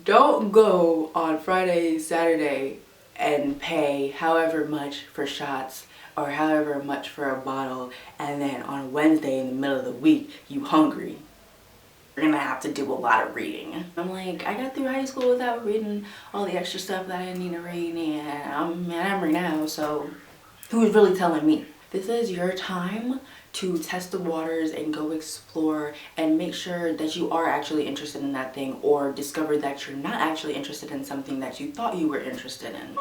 Don't go on Friday, Saturday and pay however much for shots or however much for a bottle, and then on Wednesday in the middle of the week you hungry. You're gonna have to do a lot of reading. I'm like, I got through high school without reading all the extra stuff that I didn't need to read, and I'm enamored now, so who's really telling me? This is your time to test the waters and go explore and make sure that you are actually interested in that thing, or discover that you're not actually interested in something that you thought you were interested in.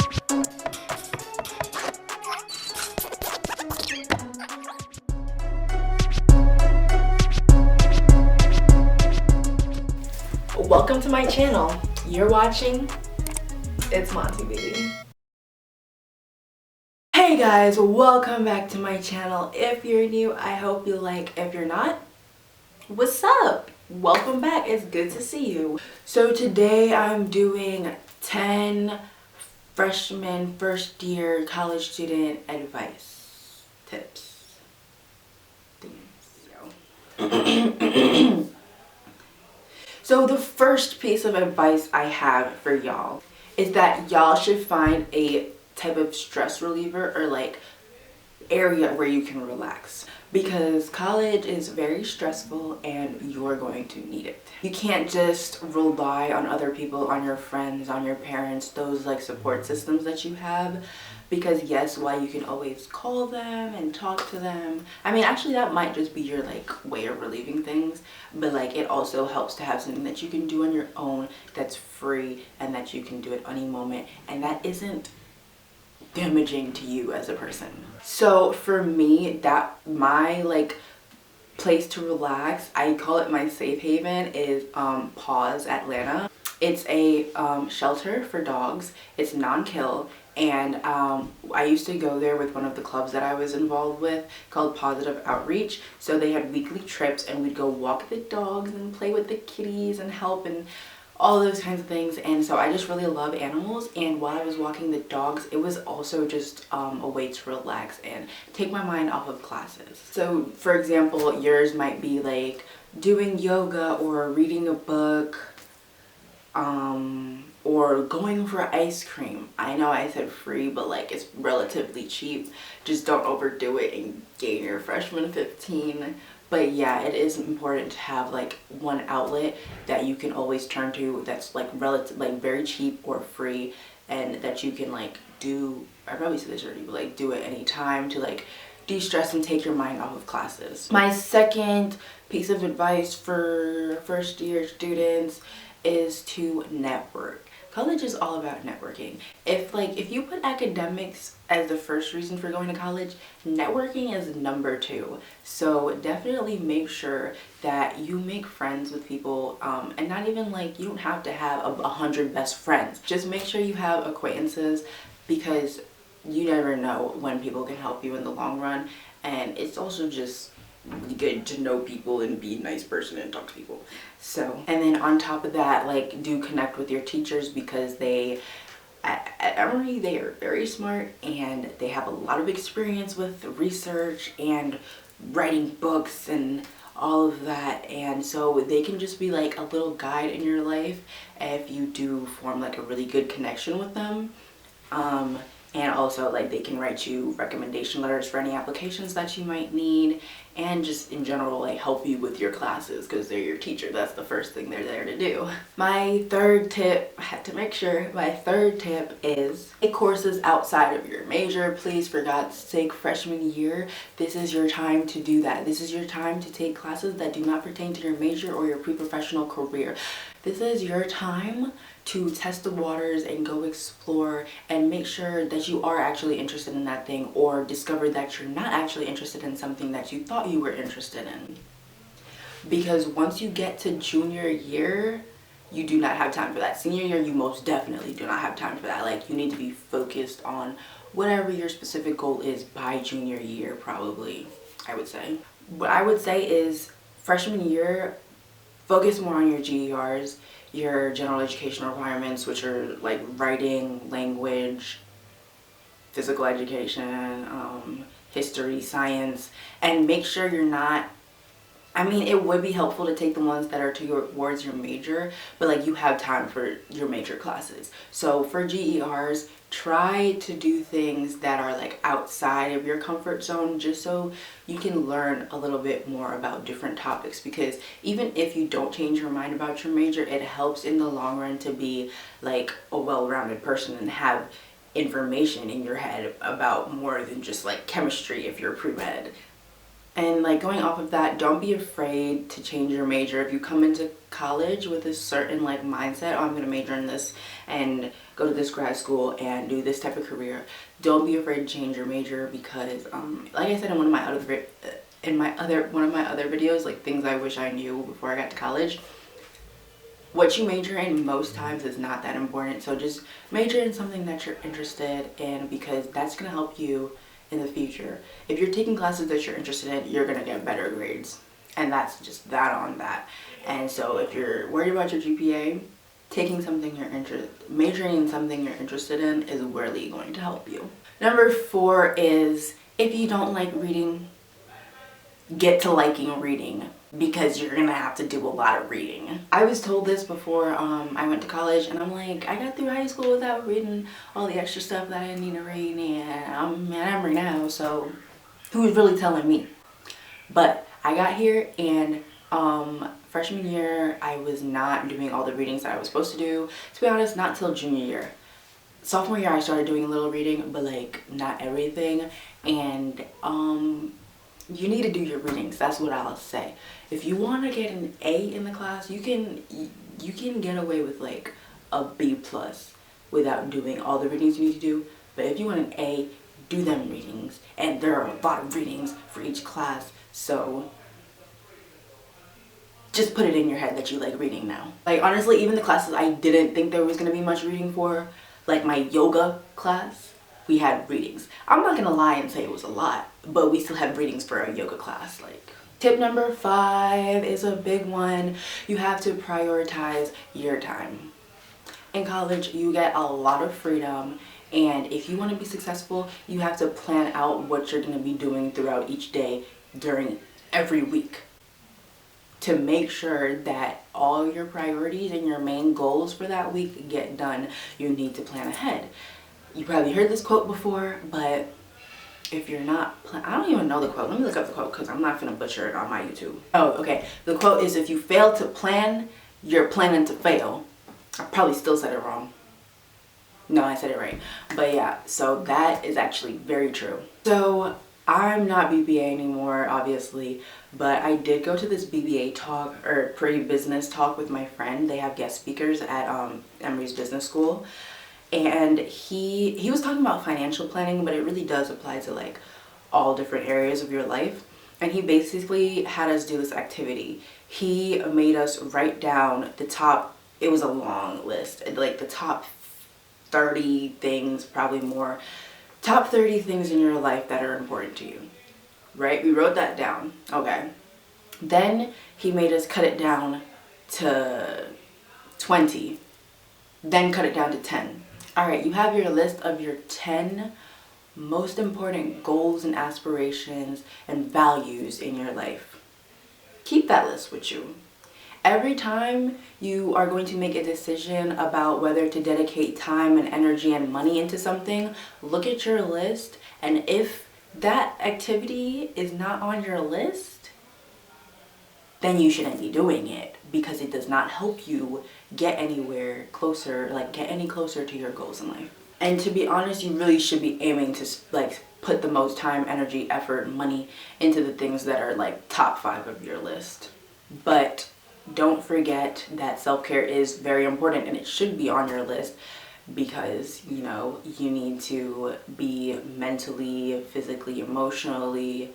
Welcome to my channel. You're watching It's Monty Baby. Hey guys, welcome back to my channel. If you're new, I hope you like. If you're not, what's up? Welcome back. It's good to see you. So today I'm doing 10 freshman first year college student advice tips. So the first piece of advice I have for y'all is that y'all should find a type of stress reliever or like area where you can relax, because college is very stressful and you're going to need it. You can't just rely on other people, on your friends, on your parents, those like support systems that you have, because yes, while you can always call them and talk to them, I mean actually that might just be your like way of relieving things, but like it also helps to have something that you can do on your own that's free and that you can do at any moment, and that isn't damaging to you as a person. So for me, that my like place to relax, I call it my safe haven, is Paws Atlanta. It's a shelter for dogs. It's non-kill, and I used to go there with one of the clubs that I was involved with called Positive Outreach. So they had weekly trips and we'd go walk the dogs and play with the kitties and help and all those kinds of things. And so I just really love animals, and while I was walking the dogs, it was also just a way to relax and take my mind off of classes. So for example, yours might be like doing yoga or reading a book, or going for ice cream. I know I said free, but like it's relatively cheap. Just don't overdo it and gain your freshman 15. But yeah, it is important to have like one outlet that you can always turn to that's like relative, like very cheap or free, and that you can like do, I probably said this already, but like do it anytime to like de-stress and take your mind off of classes. My second piece of advice for first year students is to network. College is all about networking. If you put academics as the first reason for going to college, networking is number 2. So definitely make sure that you make friends with people, and not even like, you don't have to have 100 best friends. Just make sure you have acquaintances, because you never know when people can help you in the long run, and it's also just really good to know people and be a nice person and talk to people. So, and then on top of that, like, do connect with your teachers, because they at Emory, they are very smart and they have a lot of experience with research and writing books and all of that, and so they can just be like a little guide in your life if you do form like a really good connection with them. And also like they can write you recommendation letters for any applications that you might need, and just in general like help you with your classes, because they're your teacher. That's the first thing they're there to do. My third tip, I had to make sure, my third tip is take courses outside of your major. Please, for God's sake, freshman year, this is your time to do that. This is your time to take classes that do not pertain to your major or your pre-professional career. This is your time to test the waters and go explore and make sure that you are actually interested in that thing, or discover that you're not actually interested in something that you thought you were interested in. Because once you get to junior year, you do not have time for that. Senior year, you most definitely do not have time for that. Like, you need to be focused on whatever your specific goal is by junior year, probably, I would say. What I would say is freshman year, focus more on your GERs, your general education requirements, which are like writing, language, physical education, history, science, and make sure you're not I mean, it would be helpful to take the ones that are towards your major, but like you have time for your major classes. So for GERs, try to do things that are like outside of your comfort zone, just so you can learn a little bit more about different topics, because even if you don't change your mind about your major, it helps in the long run to be like a well-rounded person and have information in your head about more than just like chemistry if you're pre-med. And like going off of that, don't be afraid to change your major. If you come into college with a certain like mindset, oh, I'm gonna major in this and go to this grad school and do this type of career, don't be afraid to change your major, because like I said in one of my other videos, like things I wish I knew before I got to college, what you major in most times is not that important. So just major in something that you're interested in, because that's gonna help you in the future. If you're taking classes that you're interested in, you're gonna get better grades, and that's just that on that. And so if you're worried about your GPA, majoring in something you're interested in is really going to help you. Number 4 is, if you don't like reading, get to liking reading, because you're gonna have to do a lot of reading. I was told this before I went to college, and I'm like, I got through high school without reading all the extra stuff that I didn't need to read, and I'm an Emory now, so who's really telling me? But I got here, and freshman year I was not doing all the readings that I was supposed to do. To be honest, not till junior year. Sophomore year I started doing a little reading, but like not everything. And you need to do your readings. That's what I'll say. If you want to get an A in the class, you can get away with like a B+ without doing all the readings you need to do. But if you want an A, do them readings, and there are a lot of readings for each class. So just put it in your head that you like reading now. Like honestly, even the classes I didn't think there was gonna be much reading for, like my yoga class, we had readings. I'm not gonna lie and say it was a lot, but we still had readings for a yoga class. Like, tip number 5 is a big one. You have to prioritize your time. In college, you get a lot of freedom, and if you want to be successful, you have to plan out what you're gonna be doing throughout each day during every week. To make sure that all your priorities and your main goals for that week get done, you need to plan ahead. You probably heard this quote before, but if you're not, I don't even know the quote. Let me look up the quote, because I'm not gonna butcher it on my YouTube. Oh, okay. The quote is, if you fail to plan, you're planning to fail. I probably still said it wrong. No, I said it right. But yeah, so that is actually very true. So I'm not BBA anymore, obviously, but I did go to this BBA talk, or pre-business talk, with my friend. They have guest speakers at Emory's business school. And he was talking about financial planning, but it really does apply to like all different areas of your life. And he basically had us do this activity. He made us write down the top, it was a long list, like the top 30 things, probably more, top 30 things in your life that are important to you, right? We wrote that down, okay. Then he made us cut it down to 20, then cut it down to 10. All right, you have your list of your 10 most important goals and aspirations and values in your life. Keep that list with you. Every time you are going to make a decision about whether to dedicate time and energy and money into something, look at your list, and if that activity is not on your list, then you shouldn't be doing it, because it does not help you get anywhere closer, like get any closer to your goals in life. And to be honest, you really should be aiming to like put the most time, energy, effort, money into the things that are like top 5 of your list. But don't forget that self-care is very important, and it should be on your list, because you know you need to be mentally, physically, emotionally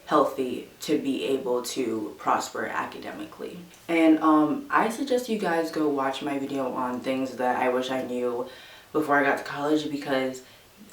healthy to be able to prosper academically. And I suggest you guys go watch my video on things that I wish I knew before I got to college, because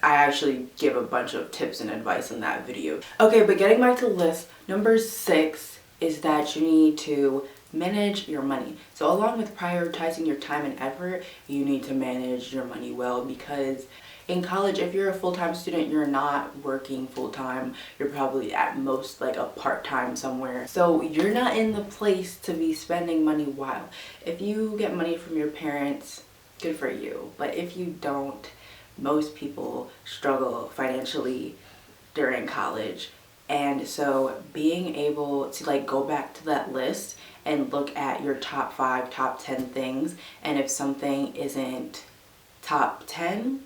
I actually give a bunch of tips and advice in that video. Okay, but getting back to the list, number 6 is that you need to manage your money. So along with prioritizing your time and effort, you need to manage your money well, because in college, if you're a full-time student, you're not working full-time. You're probably at most like a part-time somewhere. So you're not in the place to be spending money wild. If you get money from your parents, good for you. But if you don't, most people struggle financially during college. And so being able to like go back to that list and look at your top 5, top 10 things, and if something isn't top 10,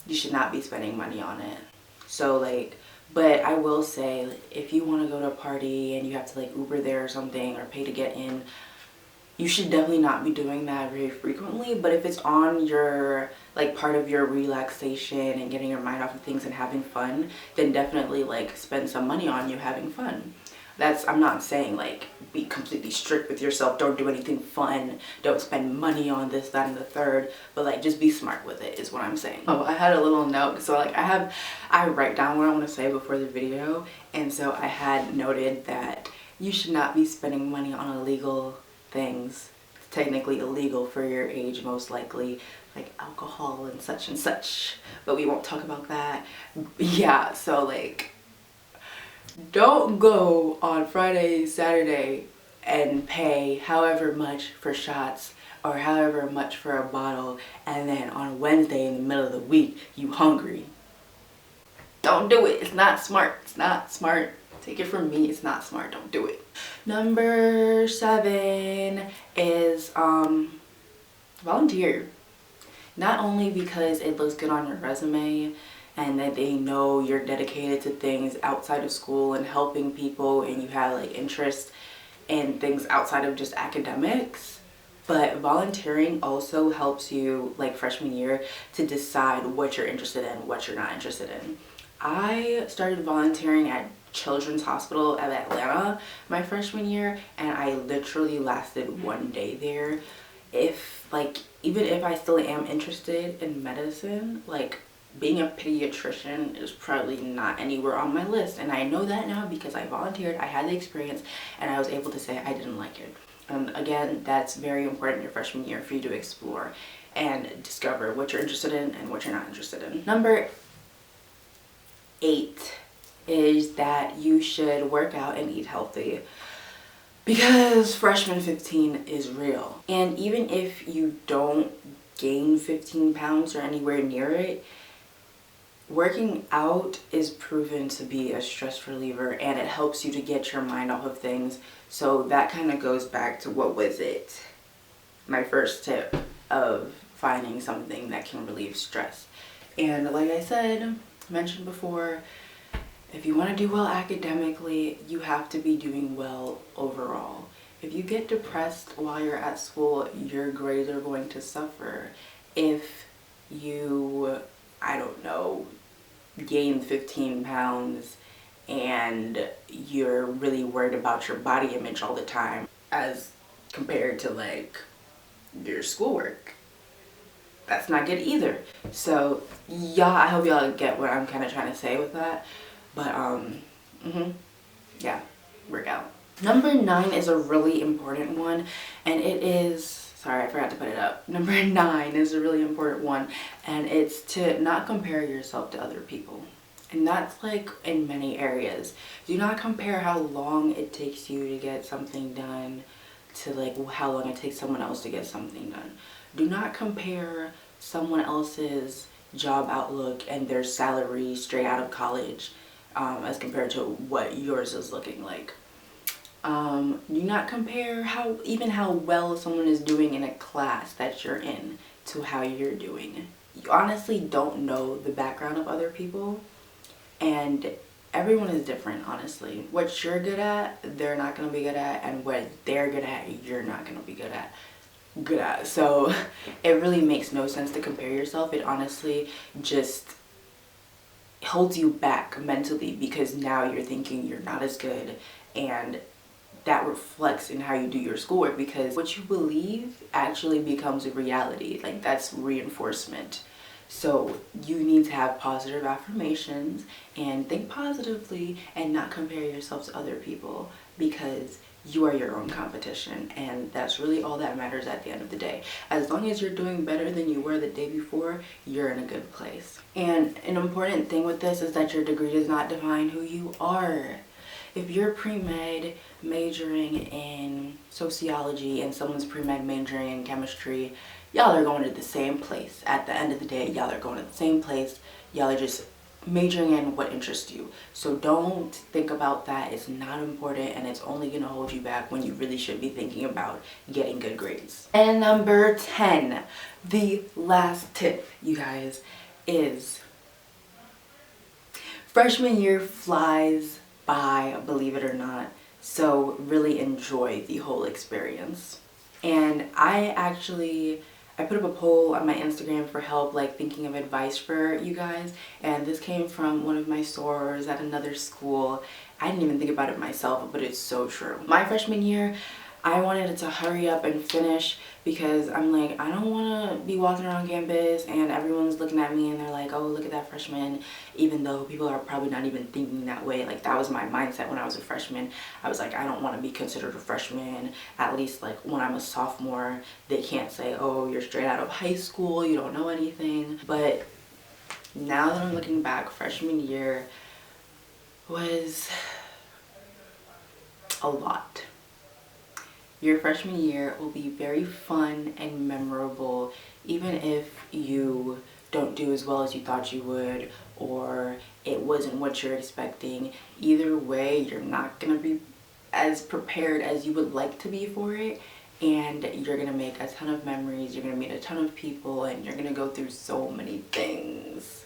you should not be spending money on it. So like, but I will say, if you want to go to a party and you have to like Uber there or something, or pay to get in, you should definitely not be doing that very frequently. But if it's on your, like, part of your relaxation and getting your mind off of things and having fun, then definitely like spend some money on you having fun. I'm not saying like be completely strict with yourself, don't do anything fun, don't spend money on this, that, and the third, but like just be smart with it is what I'm saying. Oh, I had a little note. So like I write down what I want to say before the video, and so I had noted that you should not be spending money on illegal things. It's technically illegal for your age, most likely, like alcohol and such, but we won't talk about that. Yeah, so like, don't go on Friday, Saturday and pay however much for shots or however much for a bottle, and then on Wednesday in the middle of the week you hungry. Don't do it. It's not smart. It's not smart. Take it from me, it's not smart. Don't do it. Number 7 is volunteer. Not only because it looks good on your resume and that they know you're dedicated to things outside of school and helping people, and you have like interest in things outside of just academics, but volunteering also helps you, like freshman year, to decide what you're interested in, what you're not interested in. I started volunteering at Children's Hospital of Atlanta my freshman year, and I literally lasted 1 day there. Even if I still am interested in medicine, like being a pediatrician is probably not anywhere on my list, and I know that now because I volunteered, I had the experience, and I was able to say I didn't like it. And again, that's very important in your freshman year for you to explore and discover what you're interested in and what you're not interested in. Number 8 is that you should work out and eat healthy, because freshman 15 is real. And even if you don't gain 15 pounds or anywhere near it, working out is proven to be a stress reliever, and it helps you to get your mind off of things. So that kind of goes back to, what was it? My first tip of finding something that can relieve stress. And like I mentioned before, if you want to do well academically, you have to be doing well overall. If you get depressed while you're at school, your grades are going to suffer. If you, I don't know, gain 15 pounds and you're really worried about your body image all the time as compared to like your schoolwork, that's not good either. So yeah, I hope y'all get what I'm kind of trying to say with that. But yeah, work out. Number 9 is a really important one, and it is, sorry, I forgot to put it up. Number 9 is a really important one, and it's to not compare yourself to other people. And that's like in many areas. Do not compare how long it takes you to get something done to like how long it takes someone else to get something done. Do not compare someone else's job outlook and their salary straight out of college as compared to what yours is looking like. Do not compare how well someone is doing in a class that you're in to how you're doing. You honestly don't know the background of other people, and everyone is different, honestly. What you're good at, they're not going to be good at, and what they're good at, you're not going to be good at. So it really makes no sense to compare yourself. It honestly just holds you back mentally, because now you're thinking you're not as good, and that reflects in how you do your schoolwork, because what you believe actually becomes a reality. Like, that's reinforcement. So you need to have positive affirmations and think positively and not compare yourself to other people, because you are your own competition, and that's really all that matters at the end of the day. As long as you're doing better than you were the day before, you're in a good place. And an important thing with this is that your degree does not define who you are. If you're pre-med majoring in sociology and someone's pre-med majoring in chemistry, y'all are going to the same place. At the end of the day, y'all are going to the same place. Y'all are just majoring in what interests you. So don't think about that. It's not important, and it's only going to hold you back when you really should be thinking about getting good grades. And number 10, the last tip, you guys, is freshman year flies by, believe it or not. So really enjoy the whole experience. And I put up a poll on my Instagram for help, like thinking of advice for you guys, and this came from one of my sorors at another school. I didn't even think about it myself, but it's so true. My freshman year, I wanted to hurry up and finish because I'm like, I don't want to be walking around campus and everyone's looking at me and they're like, oh, look at that freshman, even though people are probably not even thinking that way. Like, that was my mindset when I was a freshman. I was like, I don't want to be considered a freshman. At least like when I'm a sophomore, they can't say, oh, you're straight out of high school, you don't know anything. But now that I'm looking back, freshman year was a lot. Your freshman year will be very fun and memorable, even if you don't do as well as you thought you would, or it wasn't what you're expecting. Either way, you're not gonna be as prepared as you would like to be for it, and you're gonna make a ton of memories, you're gonna meet a ton of people, and you're gonna go through so many things.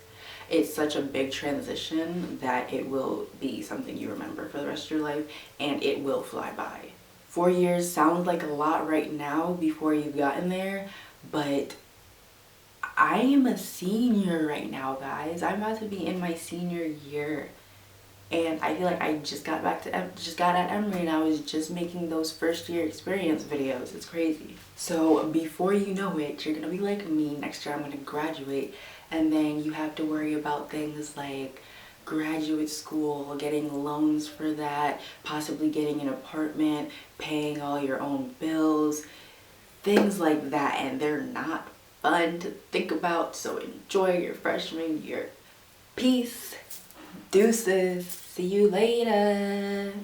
It's such a big transition that it will be something you remember for the rest of your life, and it will fly by. 4 years sounds like a lot right now before you've gotten there, but I am a senior right now, guys. I'm about to be in my senior year, and I feel like I just got at Emory and I was just making those first year experience videos. It's crazy. So before you know it, you're gonna be like me. Next year I'm gonna graduate, and then you have to worry about things like graduate school, getting loans for that, possibly getting an apartment, paying all your own bills, things like that, and they're not fun to think about. So enjoy your freshman year. Peace, deuces, see you later.